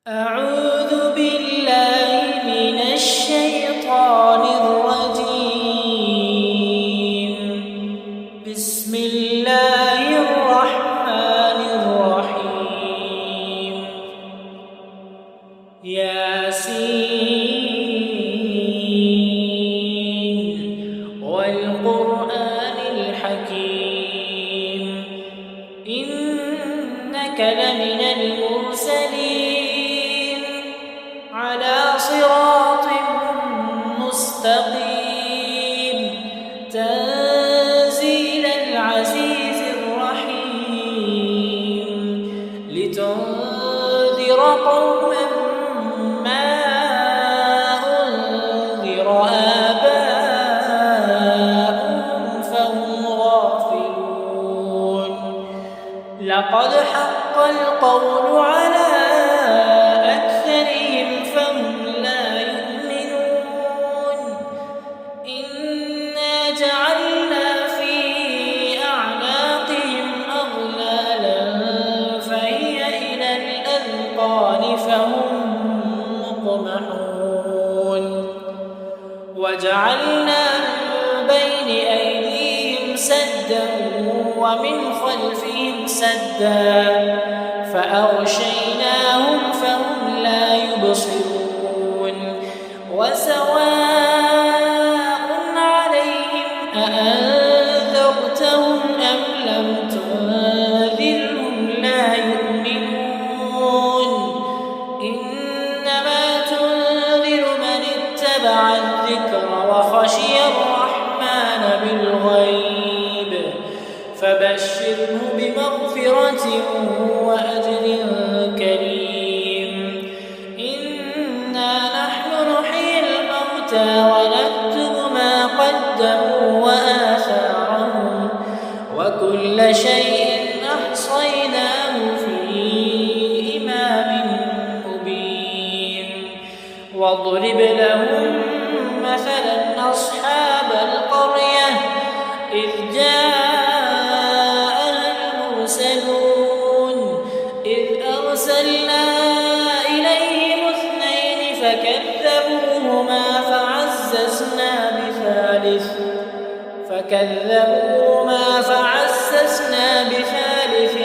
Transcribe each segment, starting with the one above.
أعوذ بالله من الشيطان الرجيم. بسم الله الرحمن الرحيم. ياسين والقرآن الحكيم إنك لمن المرسلين على صراط مستقيم تنزيل العزيز الرحيم لتنذر قوما ما أنذر آباؤهم فهم غافلون. لقد حق القول على أكثرهم فهم لا يؤمنون. إنا جعلنا في أعناقهم أغلالا فهي إلى الأذقان فهم مقمحون. وجعلنا من بين أيديهم سدا ومن خلفهم سدا فأغشيناهم فهم لا يبصرون. وسواء عليهم أأنذرتهم أم لم تنذرهم لا يؤمنون. إنما تنذر من اتبع الذكر وخشي الرحمن بالغيب فبشره بمغفرة وأجر كريم. إنا نحن نحيي الموتى ونكتب ما قدموا وآثارهم وكل شيء أحصيناه في إمام مبين. واضرب لهم مثلا أصحاب القرية إذ أرسلنا إليهم اثنين فكذبوهما فعززنا بثالث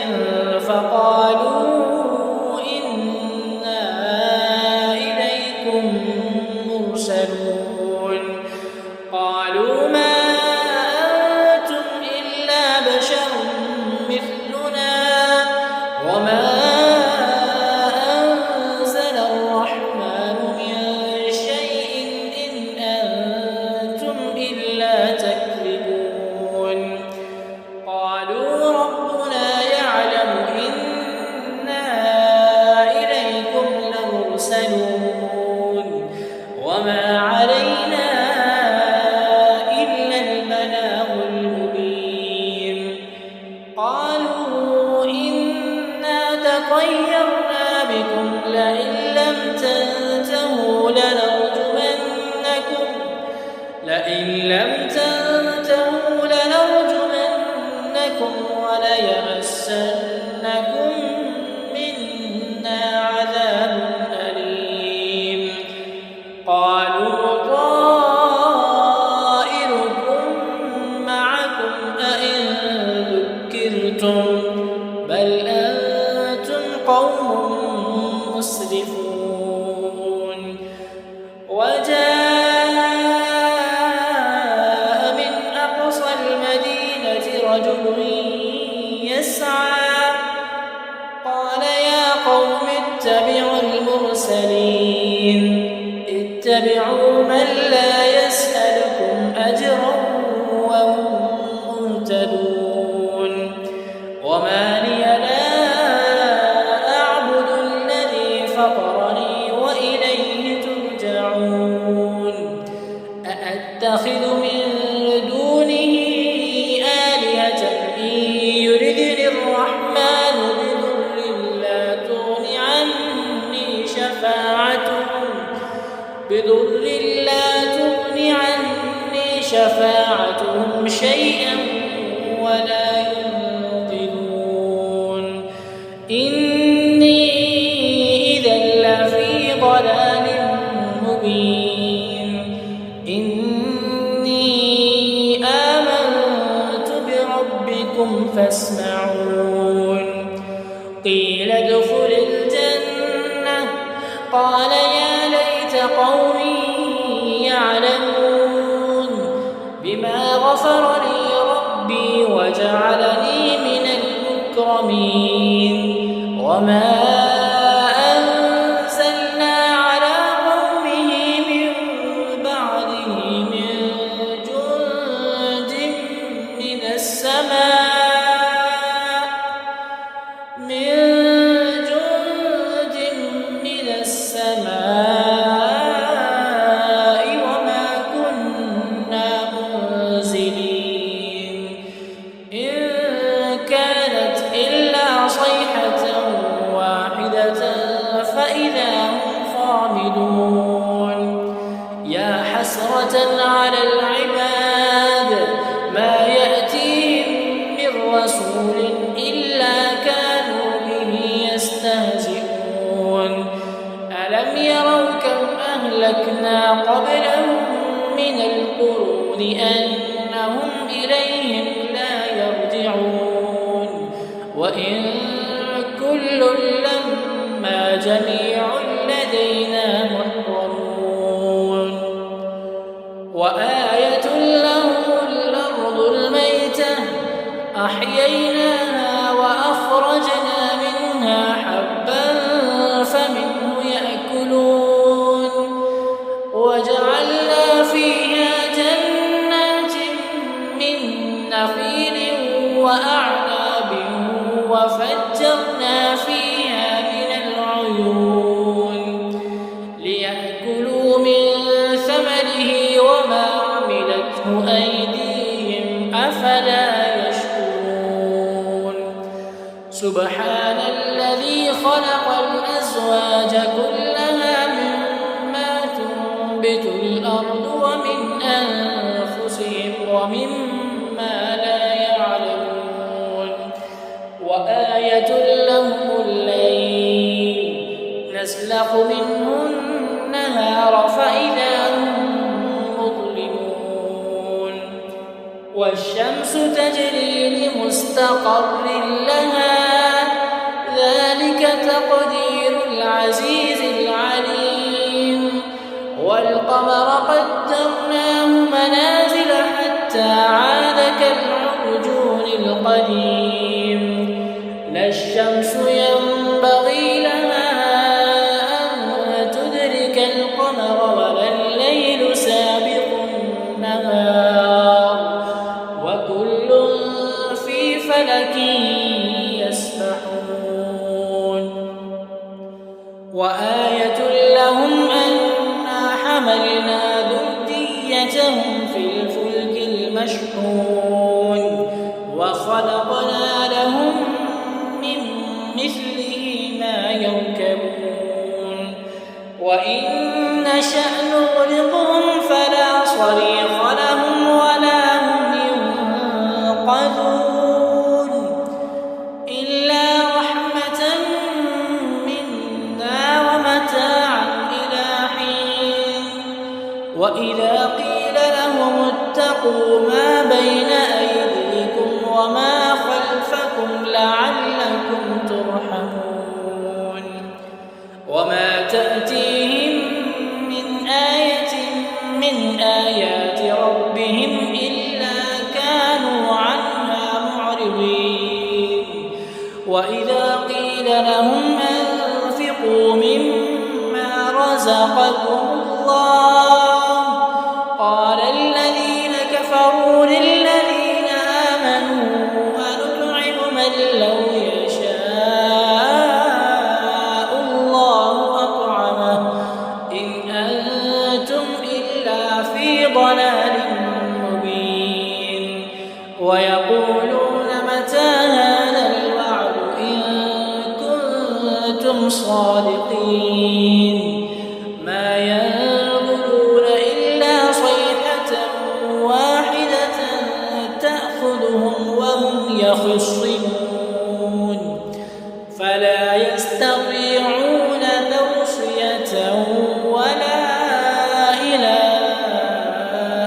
فقالوا إنا إليكم مرسلون. قالوا ما أنتم إلا بشر مثلنا وما أنزل الرحمن من شيء إن أنتم إلا تكذبون. قالوا ربنا يعلم إنا إليكم لمرسلون وما علينا إلا البلاغ المبين. قالوا إنا تطيرنا بكم لئن لم تنتهوا لنرجمنكم وليمسنكم منا عذاب أليم. قالوا طائركم معكم أئن ذكرتم بل أنتم قوم مسرفون. وجاء من أقصى المدينة رجل يسعى قال يا قوم اتبعوا المرسلين اتبعوا من لا يسألكم أجرا وهم مهتدون. وما لي لا أعبد الذي فطرني وإليه ترجعون. أأتخذ من دونه آلهة إن يردني الرحمن بضر لا تغن عني شفاعتهم شيئا ولا ينقذون. إني إذا قال يا ليت قومي يعلمون بما غفر لي ربي وجعلني من المكرمين وما أنزلنا على قومه من بعده من جند من السماء وما كنا منزلين إن كانت إلا صيحة واحدة فإذا هم خامدون يا حسرة على العباد ما يأتيهم من رسول إلا كانوا به يستهزئون ألم يروا كم أهلكنا قبلهم من القرون أنهم إليهم لا يرجعون وإن كل لما جميع لدينا محضرون وآية لهم الأرض الميتة أحييناها وأخرجنا منها حبا فمنه يأكلون وجعلنا فيها جنات من نخيل وأعناب وفجرنا فيها من العيون ليأكلوا من ثمره وما عملته أيديهم أفلا يشكرون سبحان الذي خلق الأزواج كلها مما تنبت الأرض ومن أنفسهم ومما لا يعلمون وآية لهم الليل نسلخ منه النهار فإذا هم مظلمون والشمس تجري لمستقر لها ذلك تقدير العزيز العليم والقمر قدرناه منازل حتى عاد كالعرجون القديم لا الشمس ينبغي لها أن تدرك القمر ولا الليل سابق النهار وكل في فلك يسبحون وآية لهم أنا حملنا ذريتهم في الفلك المشحون وخلقنا لهم من مثله ما يركبون وإن نشأ نغرقهم فلا صريخ لهم ولا هم ينقذون إلا رحمة منا ومتاعا إلى حين وإذا قيل لهم اتقوا ما بين أيديكم وما خلفكم لعلكم ترحمون وما تأتيهم من آية من آيات ربهم إلا كانوا عنها معرضين وإذا قيل لهم أنفقوا مما رزقكم الله قال الذين كفروا للذين آمنوا أنطعم من لو يشاء الله أطعمه إن أنتم إلا في ضلال مبين ويقولون متى هذا الوعد إن كنتم صادقين ما ينظرون إلا صيحة واحدة تأخذهم وهم يخصمون فلا يستطيعون توصية ولا إلى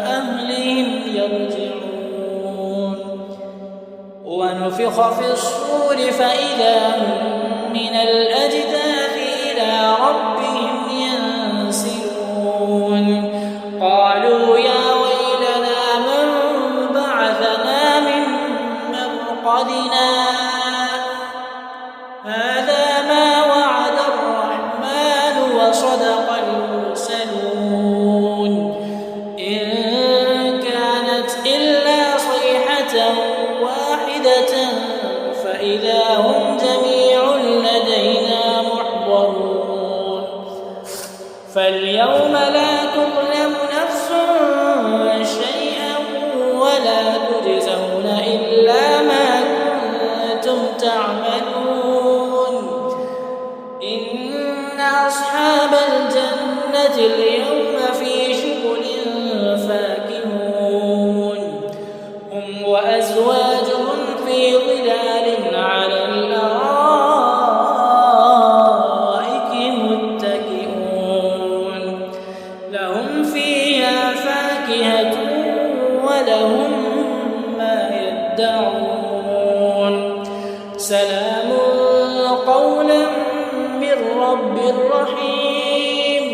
أهلهم يرجعون ونفخ في الصور فإذا هم من الأجداث إلى ربهم فاليوم لا تظلم نفس شيئا ولا تجزون إلا ما كنتم تعملون. إن أصحاب الجنة اليوم في شغل فاكهون هم وأزواجهم في ظلال على الأرائك متكئون لهم فيها فاكهة ولهم ما يدعون سلام قولا من رب رحيم.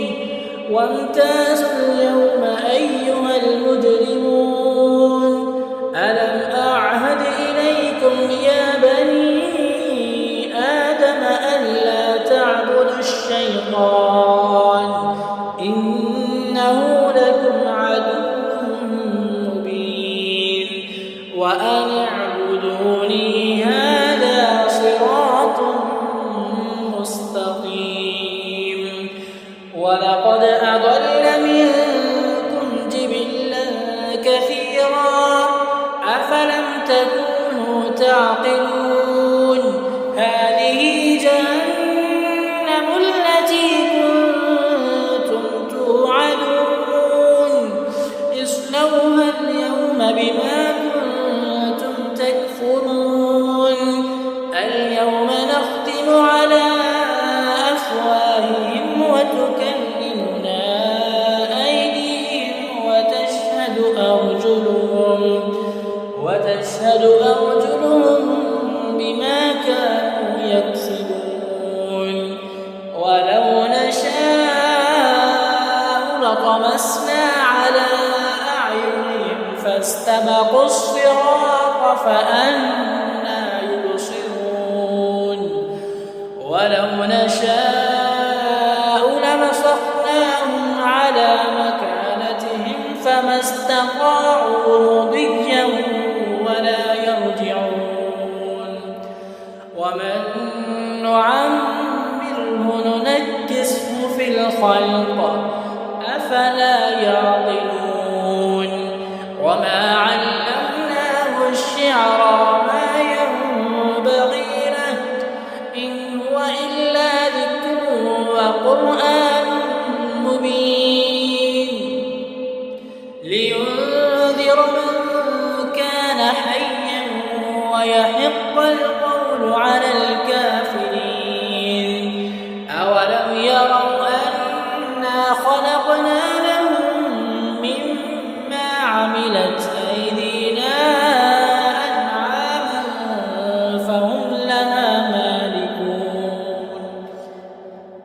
وامتازوا اليوم أيها المجرمون ألم أعهد إليكم يا بني آدم ألا تعبدوا الشيطان إنه لكم عدو مبين وأن اعبدوني هذا صراط مستقيم. ولقد أضل منكم جبلا كثيرا أفلم تكونوا تعقلون. هذه جهنم التي كنتم توعدون اصلوها اليوم بما كنتم تكفرون. اليوم نختم على أفواههم وتكلمنا أيديهم وتشهد أرجلهم بما كانوا يكسبون. ولو نشاء لطمسنا على أعينهم فاستبقوا الصراط فأنى يبصرون. ولو نشاء لمسخناهم على مكانتهم فما استطاعوا مضيا ولا يرجعون. ومن نعمره ننكسه في الخلق أفلا يعقلون. وما علمناه الشعر ما ينبغي له إن هو إلا ذكر وقرآن مبين لينذر من كان حيا ويحق القول على الكافرين. أولم يروا أنا خلقنا لهم مما عملت أيدينا أنعاما فهم لها مالكون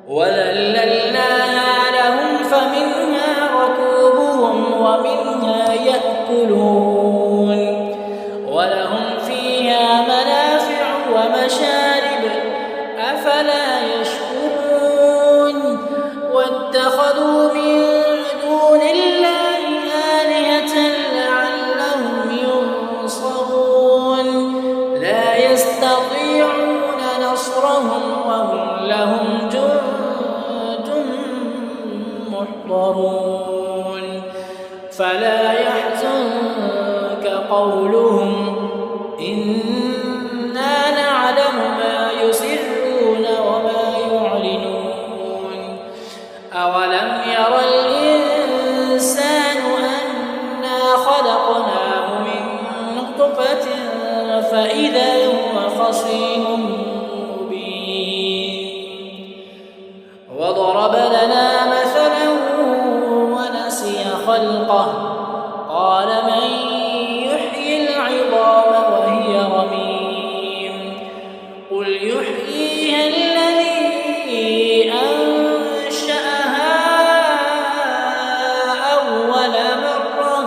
وذللناها لهم فمنها ركوبهم ومنها يأكلون ولهم فيها منافع ومشارب أفلا يشكرون. واتخذوا من دون الله آلهة لعلهم ينصرون لا يستطيعون نصرهم وهم لهم جند محضرون. فلا يحزنك قولهم إنا نعلم ما يسرون وما يعلنون. أولم ير الإنسان أنا خلقناه من نطفة فإذا هو خصيم مبين. وضرب لنا مثلا ونسي خلقه قال من يحيي العظام وهي رميم قل يحييها الذي أنشأها أول مرة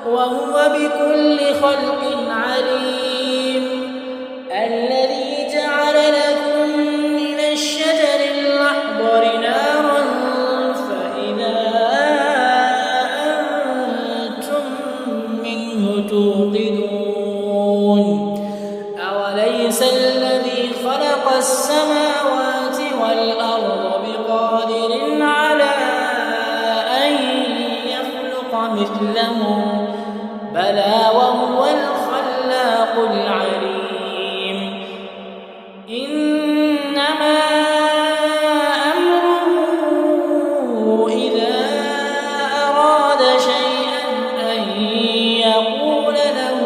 وهو بكل خلق عليم. الذي جعل لكم من الشجر الأخضر نارا فإذا أنتم منه توقدون. أوليس الذي خلق السماوات والأرض بقادر على مثله بلى وهو الخلاق العليم إنما أمره إذا أراد شيئا أن يقول له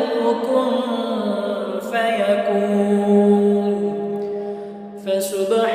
كن فيكون فسبحان